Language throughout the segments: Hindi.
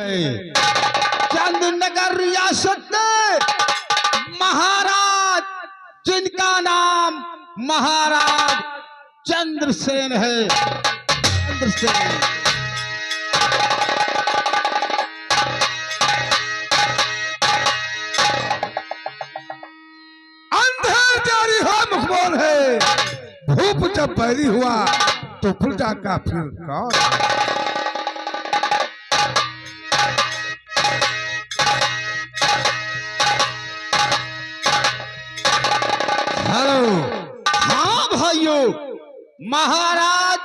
है। चंद्रनगर रियासत में महाराज जिनका नाम महाराज चंद्रसेन है। चंद्रसेन अंधेर जारी हो मुखबोल है, धूप जब बैरी हुआ तो फुलटा का फिर कौन। हेलो, हाँ भाइयों, महाराज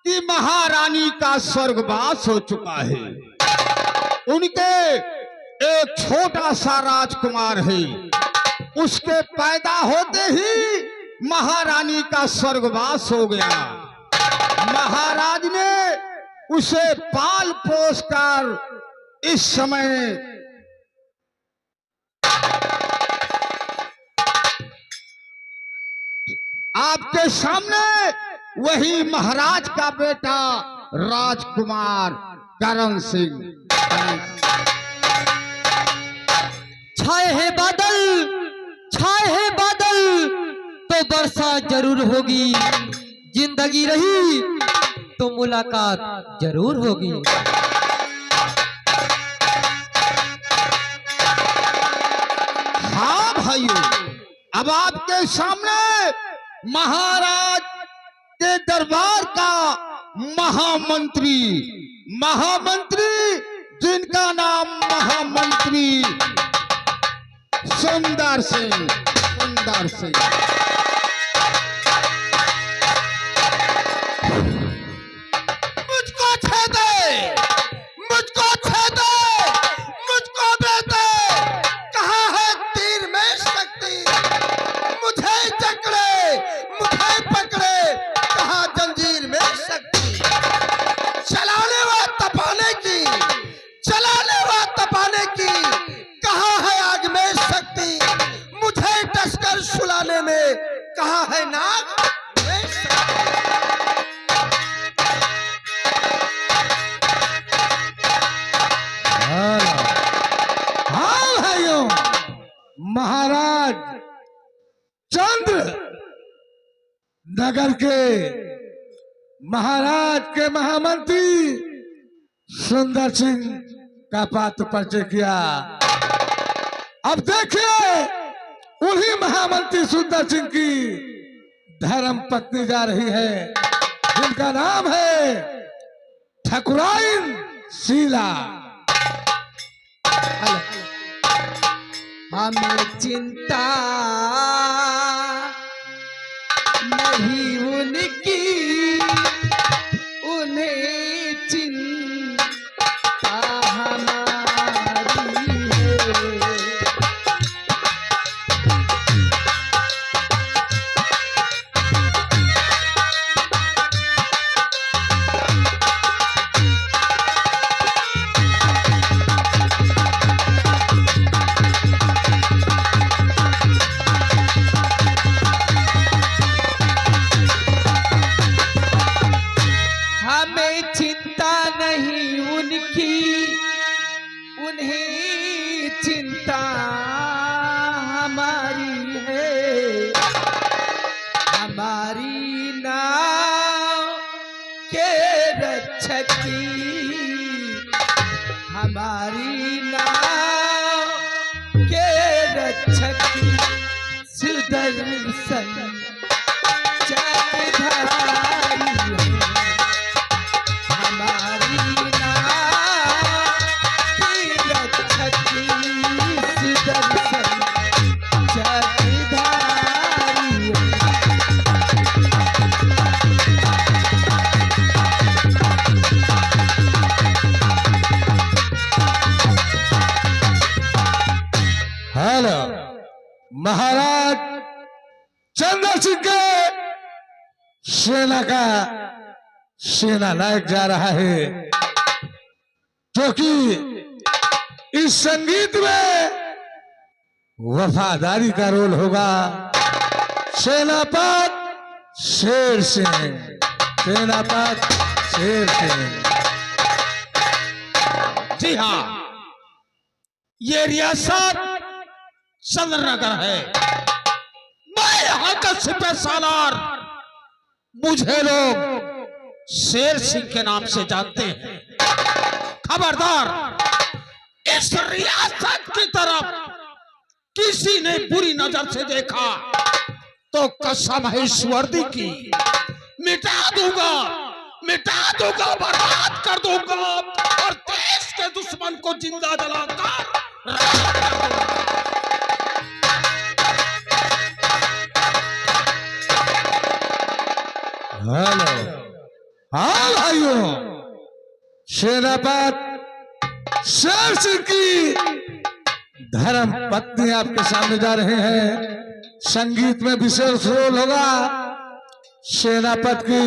की महारानी का स्वर्गवास हो चुका है। उनके एक छोटा सा राजकुमार है। उसके पैदा होते ही महारानी का स्वर्गवास हो गया। महाराज ने उसे पाल पोस कर इस समय आपके सामने वही महाराज का बेटा राजकुमार करण सिंह। छाए हैं बादल, छाए हैं बादल तो बरसात जरूर होगी। जिंदगी रही तो मुलाकात जरूर होगी। हाँ भाइयों, अब आपके सामने महाराज के दरबार का महामंत्री, महामंत्री जिनका नाम महामंत्री सुंदर सिंह, सुंदर सिंह। मुझको छेदे, मुझको छेदे, मुझको बेटे, कहाँ है तीर में शक्ति। मुझे जकड़े, मुझे पकड़े, कहाँ जंजीर में शक्ति। चलाने व तपाने की, चलाने व तपाने की, कहाँ है आग में शक्ति। मुझे टसकर सुलाने में कहाँ है नाग में शक्ति। हाँ भाइयों, महाराज चंद्र नगर के महाराज के महामंत्री सुंदर सिंह का पात्र परिचय किया। अब देखिए उन्हीं महामंत्री सुंदर सिंह की धर्म पत्नी जा रही है, जिनका नाम है ठकुराइन शीला। हमें चिंता नहीं उनकी, उन्हें चिंता हमारी है। हमें चिंता नहीं उनकी, उन्हें चिंता हमारी है। हमारी नाव के रक्षकी, हमारी नाव के रक्षकी सुदर्शन चक्रधारी है। हमारी नाव की रक्षकी सुदर्शन चक्रधारी है। हेलो, महाराज चंद्र सिंह के सेना का सेना नायक जा रहा है, क्योंकि इस संगीत में वफादारी का रोल होगा। सेनापत शेर सिंह, सेनापत शेर सिंह। जी हाँ, ये रियासत चंद्रनगर है। मैं यहाँ का सिपह सालार, मुझे लोग शेर सिंह के नाम से जानते हैं। खबरदार, इस रियासत की तरफ किसी ने बुरी नजर से देखा तो कसम है ईश्वरदी की, मिटा दूंगा, बर्बाद कर दूंगा और देश के दुश्मन को जिंदा जलाकर हेलो, हाँ भाइयों, सेनापत शेर सिंह की धर्म पत्नी आपके सामने जा रहे हैं। संगीत में विशेष रोल होगा। सेनापत की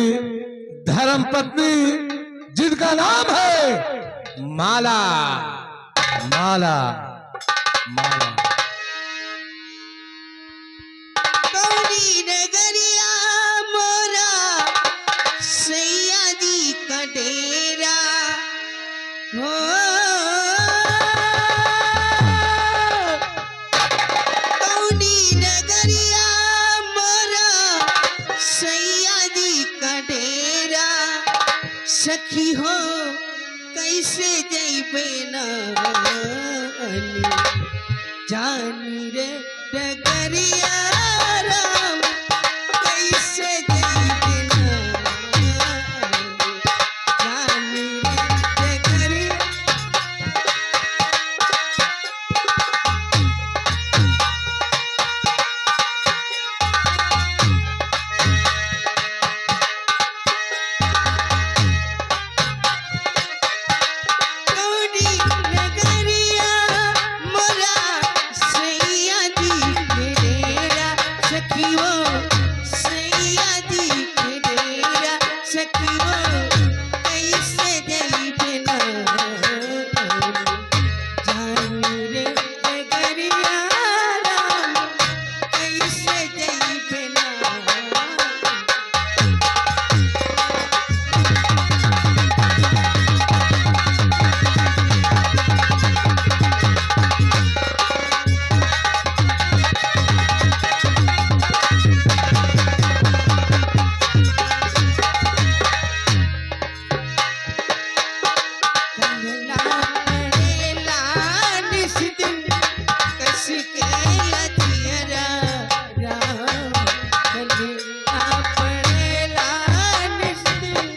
धर्म पत्नी जिनका नाम है माला, माला, माला। गौरी नगरिया मोरा सैयदी का डेरा हो, गौरी नगरिया मोरा सैयदी का डेरा, सखी हो कैसे जैबे ना जानी रे डगरिया राम, कैसे जैबे ना जानी रे डगरिया। गौरी नगरिया मोरा सैयदी के डेरा, सखी वो सैयदी के डेरा, सखी वो कैसे जैबे ना जानी रे डगरिया राम, कैसे जैबे ना। कंगना पड़ेला निस दिन, कस के लथियरा राम, कंगना पड़ेला निस दिन।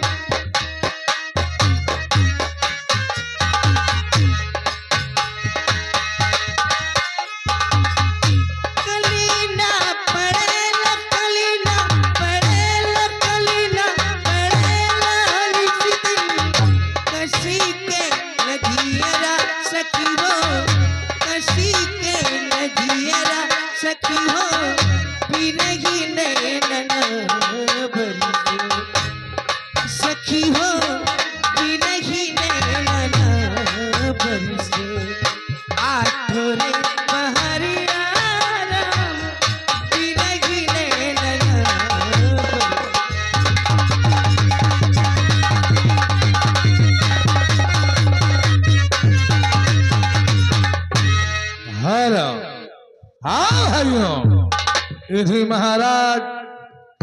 कलीना पड़ेला, कलीना पड़ेला, कलीना पड़ेला निस दिन, कसी के लधियरा सखी हो, कसी के लधियरा सखी हो, बिरही नैनना बरसे, सखी हो बिरही नैनना बरसे, आठोरे बहरिया राम, बिरही नैनना बरसे। हेलो, हाँ भाइयों, इन्हीं महाराज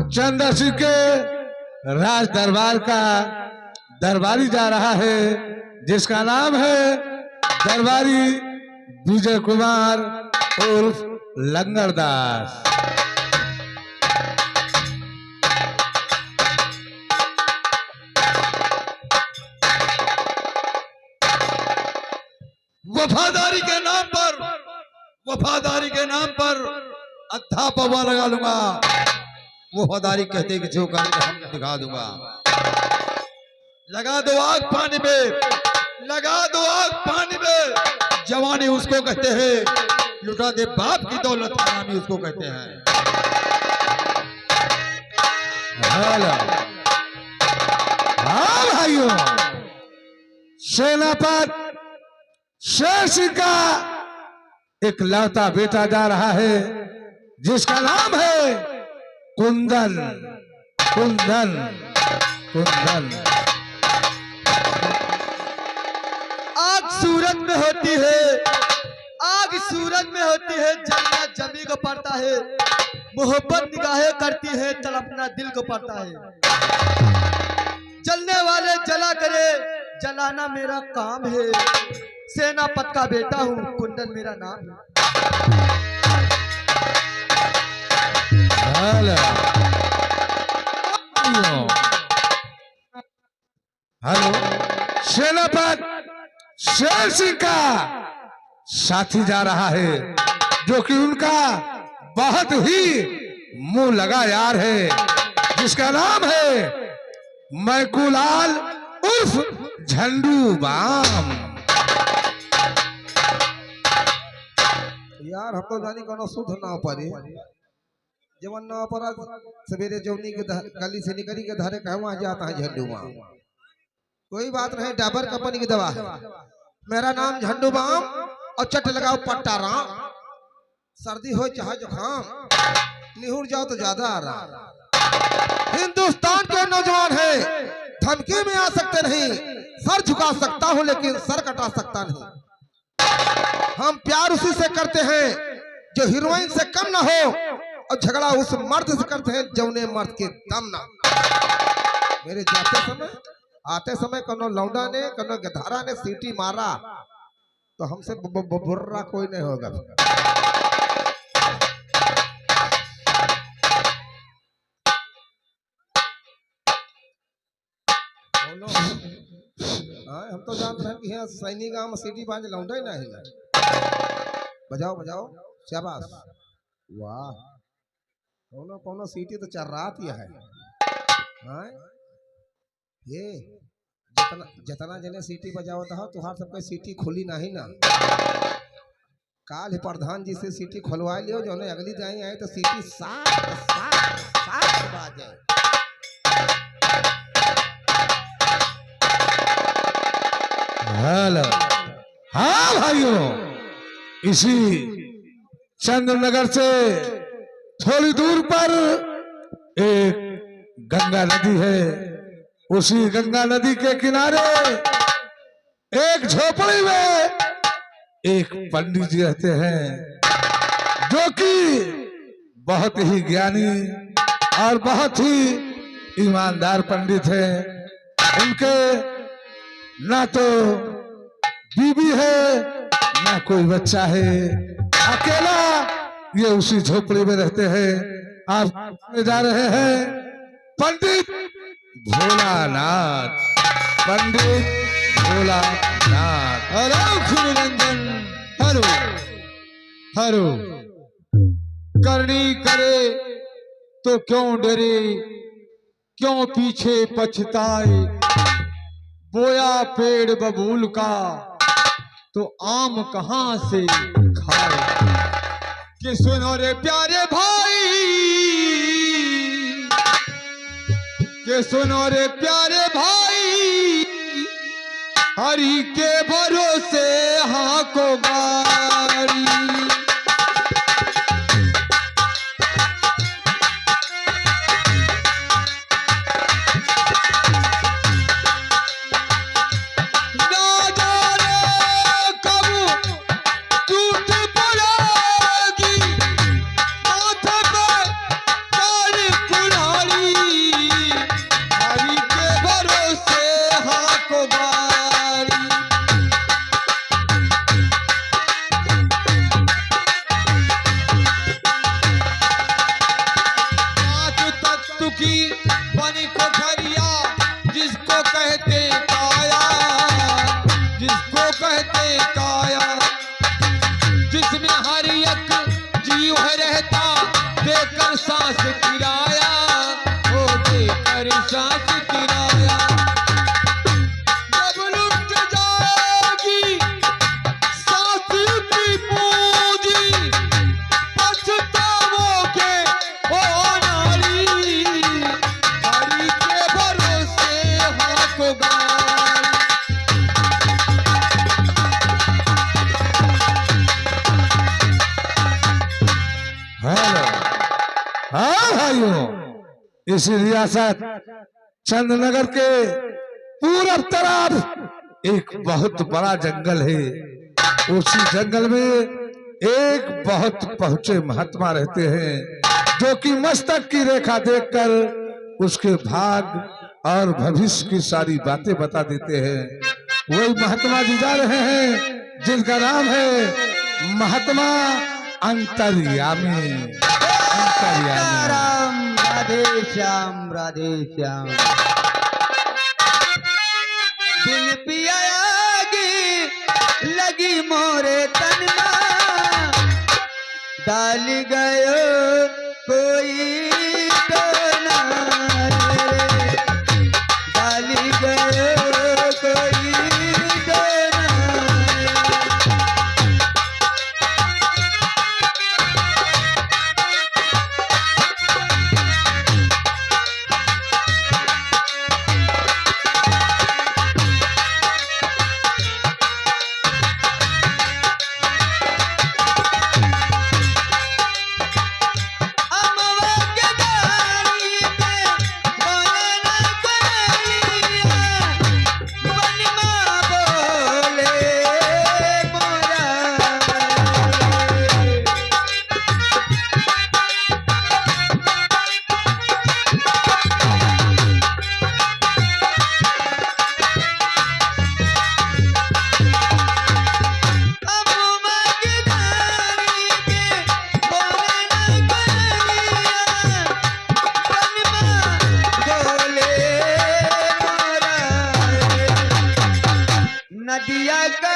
चंद्र सिंह के राज दरबार का दरबारी जा रहा है, जिसका नाम है दरबारी विजय कुमार उर्फ लंगरदास। वफादारी के नाम पर, वफादारी के नाम पर अद्धा पवा लगा लूंगा। वफादारी कहते कि जो करके हम दिखा दूंगा। लगा दो आग पानी में, लगा दो आग पानी में। जवानी उसको कहते हैं, लुटा दे बाप की दौलत हरामी उसको कहते हैं। हेलो, हाँ भाइयों, सेनापत शेर सिंह का एक लौता बेटा जा रहा है, जिसका नाम है कुंदन, कुंदन, कुंदन। आज होती है, आग सूरज में होती है, जलना जमी को पड़ता है, मोहब्बत निगाहें करती है, तड़पना दिल को पड़ता है। जलने वाले जला करे, जलाना मेरा काम है, सेनापत का बेटा हूँ, कुंदन मेरा नाम है। हेलो, सेनापत शेर सिंह का साथी जा रहा है, जो कि उनका बहुत ही मुंह लगा यार है, जिसका नाम है मैकुलाल उर्फ झंडू बाम। यार हम तो जानी कोनो शुद्ध ना पड़े, जवन ना पर सवेरे जौनी के गली से निकली के धारे कहवा जाता है झंडू बाम। कोई बात नहीं, डाबर कंपनी की दवा है। मेरा नाम झंडू बाम और चट लगाओ पट्टा राम। सर्दी हो चाहे जुकाम, निहुर जाओ तो ज्यादा आराम। हिंदुस्तान के नौजवान है, धमकी में आ सकते नहीं, सर झुका सकता हूं लेकिन सर कटा सकता नहीं। हम प्यार उसी से करते हैं जो हीरोइन से कम ना हो, और झगड़ा उस मर्द से करते हैं जौने मर्द के दम ना। मेरे जाते समय आते समय कोनो लौंडा ने कोनो गधारा ने सीटी मारा तो हमसे बुर्रा कोई नहीं होगा। हम तो जानते हैं कि यहाँ सैनी गांव में सीटी बांध लौंडा ही नहीं है। बजाओ बजाओ, शाबाश, वाह, कोनो कोनो सीटी तो चल रहा थी है। हाँ? ये जितना जने सीटी बजावता हो तुहार सबके सीटी खुली नहीं ना। काल ही प्रधान जी से सीटी खुलवा लियो, जो ने अगली दाई आए तो सीटी साफ साफ साफ बाजे। हेलो, हाँ भाइयों, इसी चंद्रनगर से थोड़ी दूर पर एक गंगा नदी है। उसी गंगा नदी के किनारे एक झोपड़ी में एक पंडित जी रहते हैं, जो कि बहुत ही ज्ञानी और बहुत ही ईमानदार पंडित हैं। उनके ना तो बीबी है ना कोई बच्चा है, अकेला ये उसी झोपड़ी में रहते हैं। आप जा रहे हैं Pandit Bholanath, Pandit Bholanath. Hello Khurranjan, hello hello. करनी करे तो क्यों डरे, क्यों पीछे पछताए, बोया पेड़ बबूल का तो आम कहां से खाए। कि सुनो रे प्यारे भाई, कि सुनो रे प्यारे भाई, हरि के भरोसे हाँ को गारी। हाँ भाइयों, इस रियासत चंद्रनगर के पूरब तरफ एक बहुत बड़ा जंगल है, उसी जंगल में एक बहुत पहुंचे महात्मा रहते हैं, जो कि मस्तक की रेखा देखकर उसके भाग और भविष्य की सारी बातें बता देते हैं। वही महात्मा जी जा रहे हैं, जिनका नाम है महात्मा अंतर्यामी। अंतर्यामी। राम राधे श्याम राधे श्याम। दिल पिया आगी लगी मोरे तन में, डाल गयो कोई डोना रे, डाल गयो कोई डोना रे। अमवा के डाली पे बोले ना कोयलिया, बनमा बोले मोरा रे। अमवा के डाली पे बोले ना कोयलिया, बनमा बोले मोरा रे। नदिया का